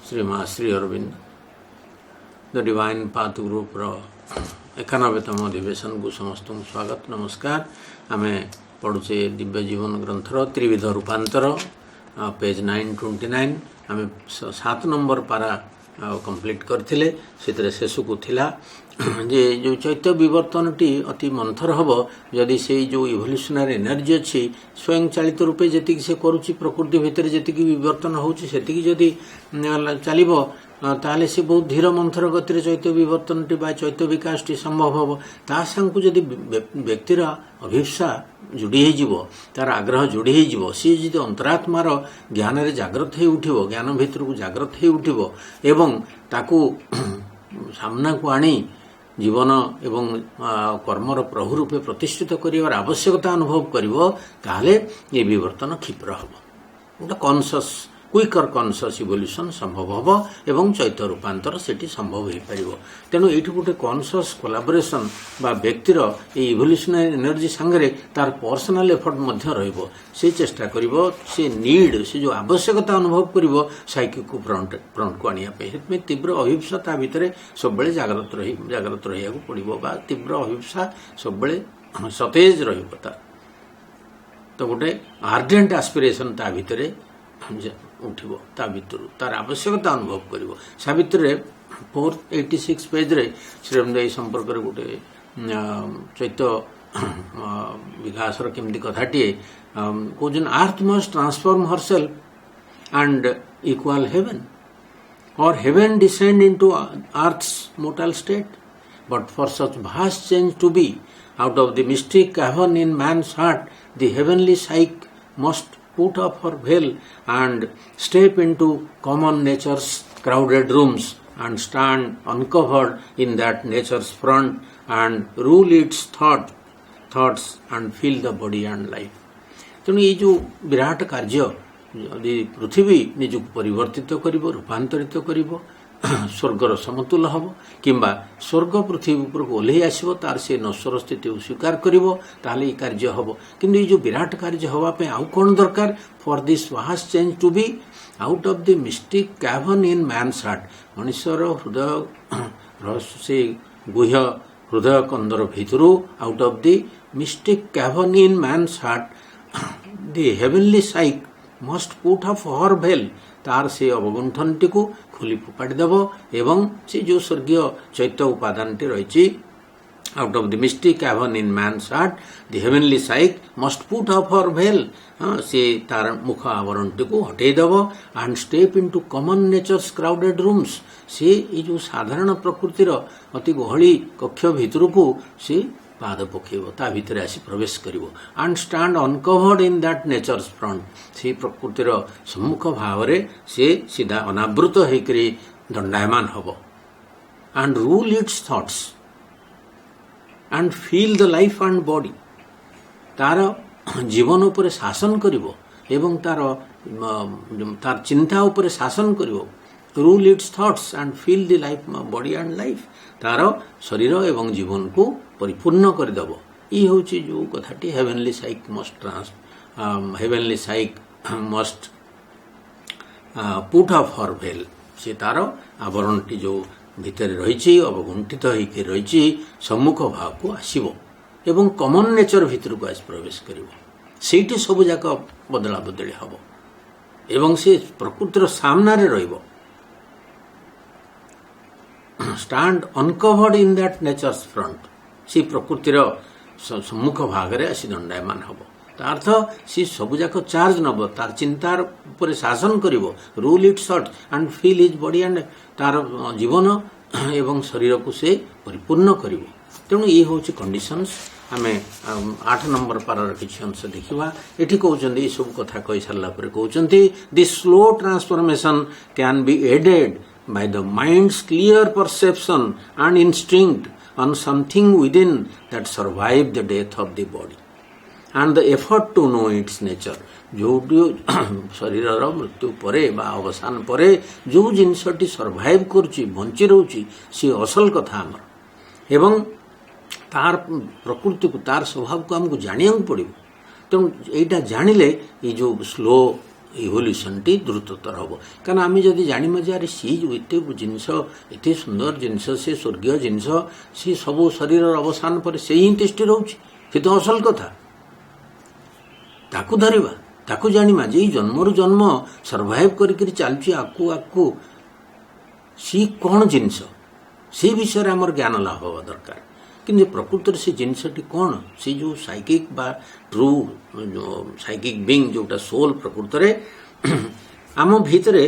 Shrima Shri Aurobindo the divine path group रो 91तम अधिवेशन को समस्त स्वागत नमस्कार। आम पढ़ुचे दिव्य जीवन ग्रंथर त्रिविध रूपांतर पेज 929 आम 7 नंबर पारा कंप्लीट करथिले। से शेष को थिला जे जो चैत्य विवर्तनटी अति मंथर हम जदि से जो इवोल्यूशनरी एनर्जी अच्छी स्वयं चालित रूपे जी से करुच्ची प्रकृति भितर जी विवर्तन होती जदि चलो ताले से बहुत धीर मंथर गति चैत्य विवर्तनटी चैत्य विकासटी संभव हम ता सांग जदि व्यक्तिर अभिप्सा जोड़ी हो तार आग्रह जोड़ी हो सी जी अंतरात्मार ज्ञान रे जागृत हो उठिबो ज्ञान भितर को जागृत हो उठिबो एवं ताकू सामना को आनी जीवन एवं कर्मर प्रभु रूपे प्रतिष्ठित कर आवश्यकता अनुभव करिवो ताले ये विवर्तन क्षिप्र हम गोटे कॉन्शियस क्विकर कॉन्शियस इवोल्यूशन संभव हम एवं चैत्य रूपांतर सेठी संभव हो पार। तेणु ये गोटे कॉन्शियस कोलाबोरेशन बा व्यक्तिर ये इवोल्यूशनरी एनर्जी सांगरे तार पर्सनल एफर्ट मध्य रहिबो से चेष्टा करिवो से नीड से जो आवश्यकता अनुभव करिवो साइकिक को फ्रंट को आनिया पे हेतु तीव्र अभिप्सा ता भितरे सब बेले जागृत रहिया को पड़िबो बा तीव्र अभिप्सा सब बेले सतेज रहिबो ता तो गोटे आर्डेंट एस्पिरेशन ता भितरे उठिबो ता भितरु तार आवश्यकता अनुभव करिवो। सावित्री 486 पेज रे श्रीरामदेव संपर्क रे गोटे चैत्य विकासर केमती कथाटीए कोजन earth must transform herself and equal heaven or heaven descend into earth's mortal state but for such vast change to be out of the mystic cavern in man's heart the heavenly psyche must put off her veil and step into common nature's crowded rooms and stand uncovered in that nature's front and rule its thoughts and feel the body and life। तेणु ये जो विराट कार्य यदि पृथ्वी निजक परिवर्तित करिवो रूपांतरित करिवो स्वर्गर समतुल हम किंबा स्वर्ग पृथ्वी उपर ओल्हे आसो तार से नश्वर स्थिति स्वीकार करिवो ताले ये कार्य हम किंतु ये जो विराट कार्य हवापे आउ कौन दरकार for this vast change to be out of the mystic cavern in man's heart मनुष्यर हृदय से गुह्य हृदय कंदर भितर out of the mystic cavern in man's heart the heavenly psyche must put off her veil तार से अवगुंठनटी को खोली फोपाड़ी देव एवं से जो स्वर्गीय चैत्य उपादानटी रही out of the mystic cavern in man's heart the heavenly psyche must put off her veil से तार मुख आवरणटी को हटे देव and step into common nature's crowded rooms से ये जो साधारण प्रकृतिर अति गहली कक्ष भितर को से पाद पकेब ता भितर आसी प्रवेश करिवो and stand uncovered in that nature's front से प्रकृतिर सम्मुख भाव से सीधा अनावृत होकरी दंडायमान हबो and rule its thoughts and feel the life and body तार जीवन उपर शासन करिवो एवं तार चिंता उपर शासन करिवो rule its thoughts and feel the life body and life तार शरीर एवं जीवन को परिपूर्ण करदेव ये हूँ जो कथाटी heavenly psyche must heavenly psyche must put off her veil से तार आवरणटी जो भितर रही अवगुंठित होकर रही सम्मुख भाव को आसब एवं कॉमन नेचर भितर को आस प्रवेश कर सब जाक बदला बदली हम एवं से प्रकृतिर सामने रहिबो stand uncovered in that nature's front से प्रकृतिर सम्मुख भाग रे आसी दंडायमान हम अर्थ सी सबुजाक चार्ज नब तार चिंतार ऊपर शासन करिवो rule its thought and feel his body and तार जीवन एवं शरीर को से परिपूर्ण करिवो। तेणु ये हूँ कंडीशंस आम 8 नंबर पारार किसी अंश देखा ये कहते सब कथा कही सारा कहते this slow transformation can be aided by the mind's clear perception and instinct on something within that survive the death of the body and the effort to know its nature जो शरीर मृत्यु परे बा अवसान परे जो जिनसटी सर्वाइव करुची bunchy रोची सी असल कथा आमर एवं तार प्रकृति को तार स्वभाव को हमको जानिया पड़ो तेणु यहाँ जानिले ये जो स्लो इवोल्यूशन टी द्रुततर हम कारण आम जदि जाना जे अरे सी जो एत जिनस एत सुंदर जिनस से स्वर्गीय जिनस सी सब शरीर अवसान पर से ही तिष्ठि रोचे सी तो असल कथा ताकू धरिबा ताकू जानिमा जे जन्म रु जन्म सर्वाइव करिक चलुची आकू आकू सी कौन जिनस से विषय आमर ज्ञान लाभ हवा दरकार कि प्रकृत से जिनसटी कौन से जो साइकिक बा ट्रू साइकिक बीइंग जोटा सोल प्रकृत आम भितर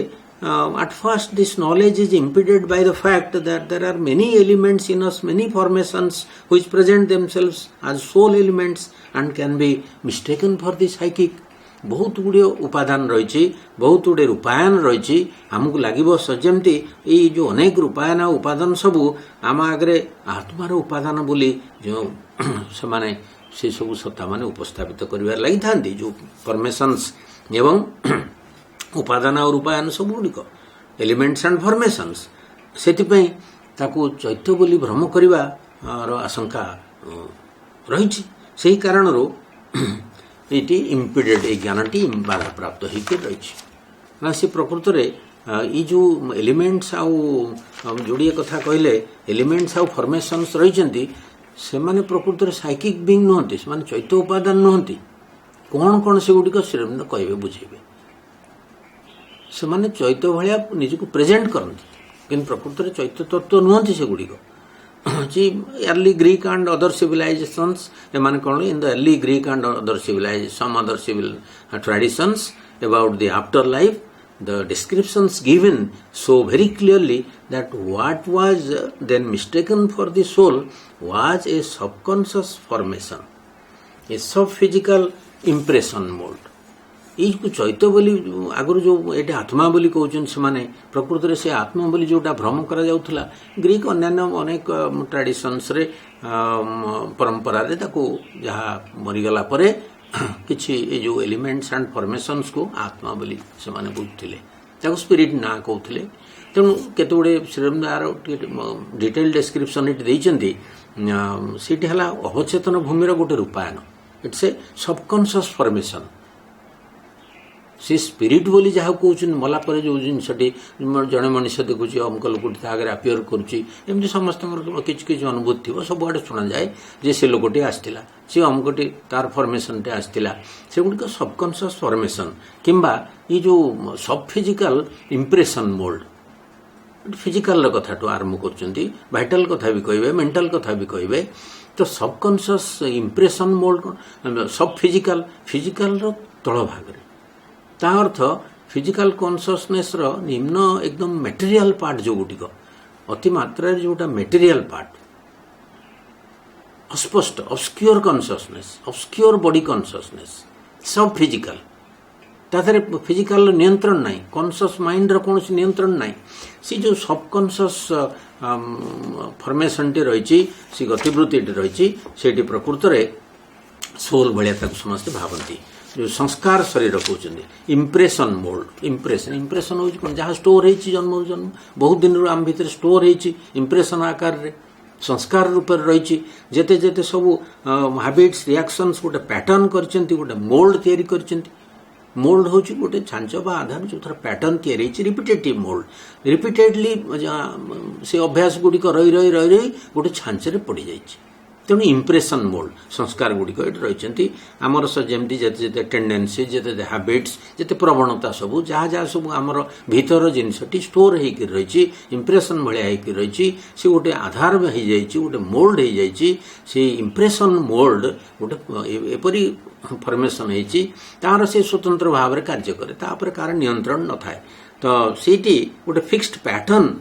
at first this knowledge is impeded by the fact that there are many elements in us, many formations which present themselves as soul elements and can be mistaken for the psychic. बहुत गुड़े उपादान रही बहुत गुड़े रूपायन रही आमको लगे सजमती ये जो अनेक रूपायन उपादान सबू आम आगे आत्मार उपादान बोली जो से सब सत्ता माने उपस्थापित कर लगी था जो फॉर्मेशंस एवं उपादान और रूपायन सब गुड़िक एलिमेंट्स एंड फॉर्मेशंस से चैत्य बोली भ्रम करने आशंका रही से कारण ये इम्पिडेड ये ज्ञानटी बाधा प्राप्त होकर रही से प्रकृत में ये जो एलिमेंट्स आउ जोड़िए कथा कहले एलिमेंट्स आउ फॉर्मेशंस रही से माने प्रकृत में साइकिक बीइंग नुहति से चैत्य उपादान नुहति कौन कौन से गुड़िक श्रीरविंद कहे बुझेबे से माने चैत्य भाया निजको प्रेजेंट करती कि प्रकृत में चैत्य तत्व नुहति से गुड़िक early Greek and other civilizations एमान कौन in the early Greek and other civilizations some other civil traditions about the afterlife the descriptions given show very clearly that what was then mistaken for the soul was a subconscious formation a sub-physical impression mold ये चैत्य बोली आगुरी जो ये आत्मा बोली कहते से माने प्रकृत में से आत्मा बोली जोटा भ्रम करा जाउथला ग्रीक अन्यान्य अनेक ट्रेडिशन्स रे परंपरा रे ताको जहा मरीगला परे किछि ए जो एलिमेंट्स एंड फॉर्मेशंस को आत्मा बोली से माने बुझथिले ताको स्पिरिट ना कहथिले तेणु केते गुडे श्रीरमदार डिटेल डिस्क्रिप्शन इट देइचंती सेठी हला अवचेतन भूमिर गोटे Rupayan it's a subconscious formation से स्पिरिट बोली जहाँ कौन मला पर जो जिनसटी जड़े मनुष्य देखुची अमुक लोकटी आगे अपियर करुँची समस्त किसी अनुभूति थी सब आड़े शुणा जाए जे से लोकटी आसला सी अमुकटी तार फॉर्मेशन टे आसला से गुड़िक सबकॉन्शियस फॉर्मेशन किंबा ये जो सब फिजिकल इम्प्रेशन मोल्ड फिजिकल कथा आरंभ कर भाइटाल कथा भी कहे मेंटल कथा भी कहे तो सबकॉन्शियस इम्प्रेशन मोल्ड सब फिजिकल फिजिकल तल भाग ता अर्थ फिजिकल कॉन्शियसनेस रो निम्न एकदम मटेरियल पार्ट जो गुटिक अति मात्रा जोटा मटेरियल पार्ट अस्पष्ट obscure consciousness obscure body consciousness सब फिजिकल ताथरे फिजिकल नियंत्रण नहीं कॉन्शियस माइंड रो कौन नियंत्रण नहीं सी जो सबकॉन्शियस फॉर्मेशन टी रही सी गतिवृत्ति रही से प्रकृत में सोल भाया समस्ते भावती जो संस्कार शरीर कहते इम्प्रेशन मोल्ड इम्प्रेशन हूँ कौन जहाँ स्टोर हो जन्म जन्म बहुत दिन आम भीतर स्टोर हो इम्प्रेशन आकार रे संस्कार रूप रही जेते जेते सब हैबिट्स रिएक्शंस गोटे पैटर्न करछंती गोटे मोल्ड तैयारी करछंती मोल्ड हूँ गोटे छांच बा आधार जो थर पैटर्न तैयारी रिपीटेटिव मोल्ड रिपीटेडली से अभ्यास गुड़िक रही रही रही रही गोटे छांचरे पड़ जाइए तेणु इम्प्रेशन मोल्ड संस्कार गुड़िक ये रही आमर जमी जिते टेंडेन्सी जिते हैबिट्स जिते प्रवणता सबू जहाँ जहाँ सब आमर भीतर जिनसटी स्टोर होकर रही इम्प्रेशन भाया होकर रही से गोटे आधार हो गोटे मोल्ड हो जाए इम्प्रेशन मोल्ड गोटे एपरी फॉर्मेशन होतार से स्वतंत्र भाव में कार्य करे तापर कार नियंत्रण न थाए तो सीटी गोटे फिक्स्ड पैटर्न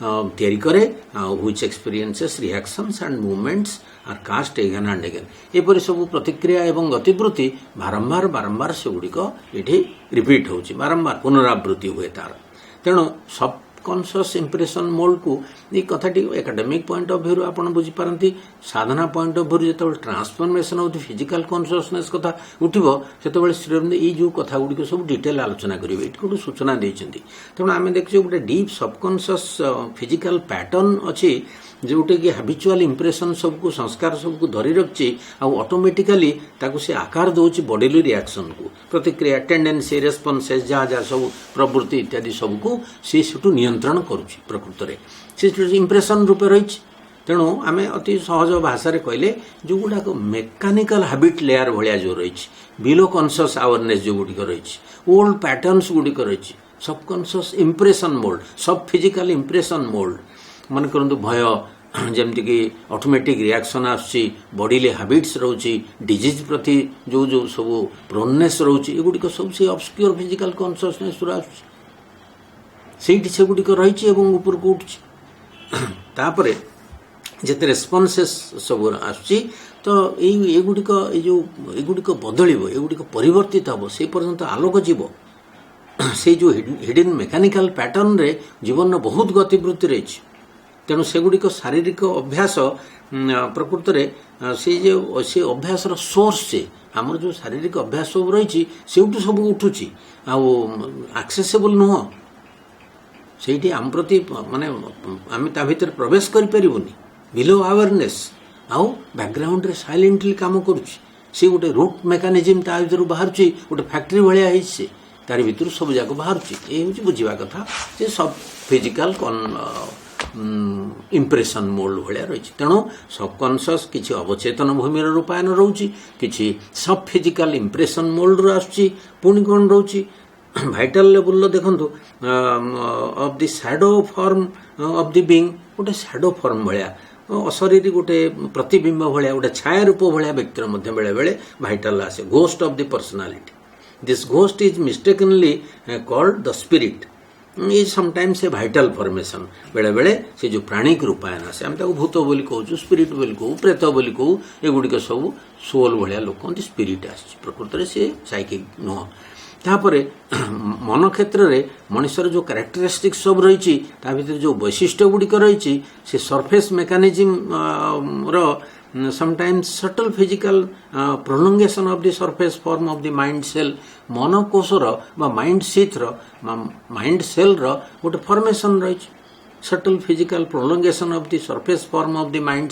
तैयारी करे which experiences reactions and movements are cast again and again एपरी सब प्रतिक्रिया एवं गतिवृत्ति बारंबार बारंबार से गुड़िक ये रिपीट होची बारंबार पुनरावृत्ति हुए तार तेणु सब कॉन्शियस इम्प्रेशन मोल्ड को ये कथाटी एकेडमिक पॉइंट ऑफ व्यू आप बुझीपारती साधना पॉइंट ऑफ व्यू जो ट्रांसफॉर्मेशन हो फिजिकल कॉन्शियसनेस कथा उठो से श्रीरविंद ये जो कथा गुड़िक सब डिटेल आलोचना करेंगे ये गोटे सूचना देते तेणु आम देखिए गोटे डीप सबकॉन्शियस फिजिकल पैटर्न अच्छी जोटे कि हाबिचुआल इंप्रेशन सबको संस्कार सबको धरी रखी ऑटोमेटिकली ताको से आकार दौर बॉडीली रिएक्शन को प्रतिक्रिया टेंडेंसी रेस्पन्सेस जहाँ जहाँ सब प्रवृत्ति इत्यादि सबको सी सेठू नियंत्रण करुच्ची प्रकृत में से इंप्रेशन रूपे रही तेणु आम अति सहज भाषा कहले जो गुड़ाक मेकानिकल हाबिट लेयर भाया जो रही बिलो कॉन्शियस अवेयरनेस जो गुड़िक रही ओल्ड पैटर्न्स गुड़िक रही सबकॉन्शियस इंप्रेशन मोल्ड सब फिजिकल इंप्रेशन मोल्ड मन करंतु भय जमती कि ऑटोमेटिक रिएक्शन आसुची बॉडीली हैबिट्स रोची डिजीज प्रति जो जो सब प्रोननेस रोची एगुड़िक सब से ऑब्सक्योर फिजिकल कॉन्शियसनेस से सेगुड़िक रही ऊपर को उठुची तापरे जिते रेस्पन्सेस सब आसुची तो एगुड़िक एगुड़िक बदल एगुड़िक परिवर्तित हम से पर्यंत आलोक जीव से जो हिडन मेकानिकल पैटर्न रे जीवन बहुत गतिवृत्ति रही तेणु सेगुड़िक शारीरिक अभ्यास प्रकृत में से अभ्यास सोर्स से आमर जो शारीरिक अभ्यास सब रही से सब उठुची आक्सेसेबल नुह से आम प्रति माने आम ता भीतर प्रवेश करें बिलो अवेयरनेस आउ बैकग्राउंड रे साइलेंटली काम करुच्ची सी गोटे रूट मेकानिजम ता भीतर बाहर गोटे फैक्ट्री भाया है तार भीतर सब जाक बाहर ये हूँ बुझा कथा से सब फिजिकल इंप्रेशन मोल्ड भाया रही तेणु सबकॉन्शियस किसी अवचेतन भूमि रूपायन रोची किसी सब फिजिकल इंप्रेशन मोल्ड आसुची पुणी कौन रोची भाइटाल लेवल देखु of the shadow form of the being गोटे शैडो फॉर्म भाया अशरीरी गोटे प्रतिबिंब भाया गोटे छाया रूप भाया व्यक्तिर मध्य बेले बेले भाइटाल आसे ghost of the personality this ghost is mistakenly called the spirit is sometimes a vital formation बेले बेले से जो प्राणिक रूपायन आसे आम भूत बोली कहूँ स्पिरिट बोली कहूँ प्रेत बोली कहूँ एगुड़िक सब सोल भाया लोक कहते स्पिरिट आस प्रकृत में सी साइकिक नुह तापर मन क्षेत्र में मनुष्यर जो कैरेक्टरिस्टिक्स सब रही भीतर जो वैशिष्ट्य गुड़िक रही से सरफेस मेकानिजम रो sometimes subtle physical prolongation of the surface form of the mind cell मन कोशर माइंड सीथ माइंड सेल गोटे फॉर्मेशन रही subtle physical prolongation of the surface form of the mind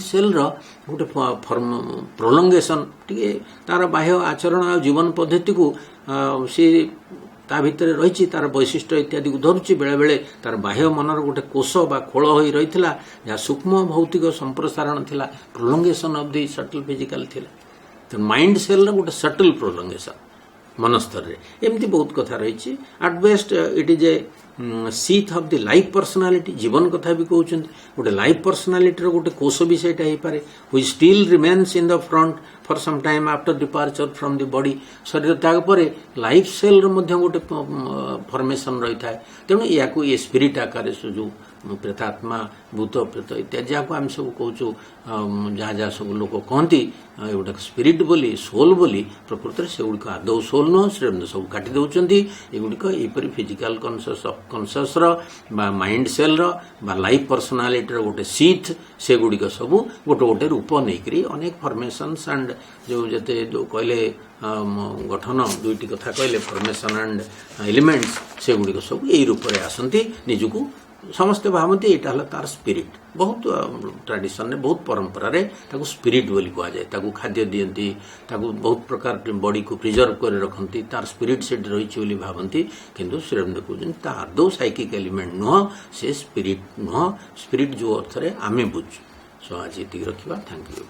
cell गोटे प्रोलंगेशन टे तार बाह्य आचरण और जीवन पद्धति को सी ता भितर रही तार वैशिष्ट्य इत्यादि को धरुची बेले बेले तार बाह्य मनर गोटे कोष बा खोल हो रही जहाँ सूक्ष्म भौतिक संप्रसारण थिला prolongation of the subtle physical थिला तो माइंड सेल गोटे सटल प्रोलंगेशन मन स्तर में एमती बहुत कथा रही at best it is a sheath of the life personality जीवन कथा भी कहते गोटे लाइफ पर्सनालिटी गोटे कोष भी से पारे which still remains in the front for some time after departure from the body शरीर त्याग पर लाइफ सेल गोटे फॉर्मेशन रही है तेणु या स्पिरिट आकार से जो प्रेतात्मा भूत प्रेत इत्यादि जहाँ आम सब कहूँ जहाँ जहाँ सब लोग कहती गोटे स्पिरिट बोली सोल बोली प्रकृत में से गुड़िक आदौ सोल नुह से सब काटी दौरान एगुड़िक यहपरी physical conscious mind cell life personality गोटे सीथ से गुड़िक सब गोटे गोटे रूप नहीं अनेक फॉर्मेशंस एंड जो जते जो कहले गठन दुईटी कथा कहले फॉर्मेशन एंड एलिमेंट्स से गुड़िक सब यही रूप में आसती निजक समस्ते भावती यहाँ तार स्पिरिट बहुत ट्रेडिशन ने बहुत परंपरा रे ताकू स्पिरिट बोली कह जाए ताकू खाद्य दियंती ताकू बहुत प्रकार बॉडी को प्रिजर्व कर रखती तार स्पिरिट से रही भावती किंतु श्रीरंद कहते ता आदौ साइकिक एलिमेंट नुह से स्पिरिट नुह स्पिरिट जो अर्थ रे आमे बुझ सो आज ये रखा थैंक यू।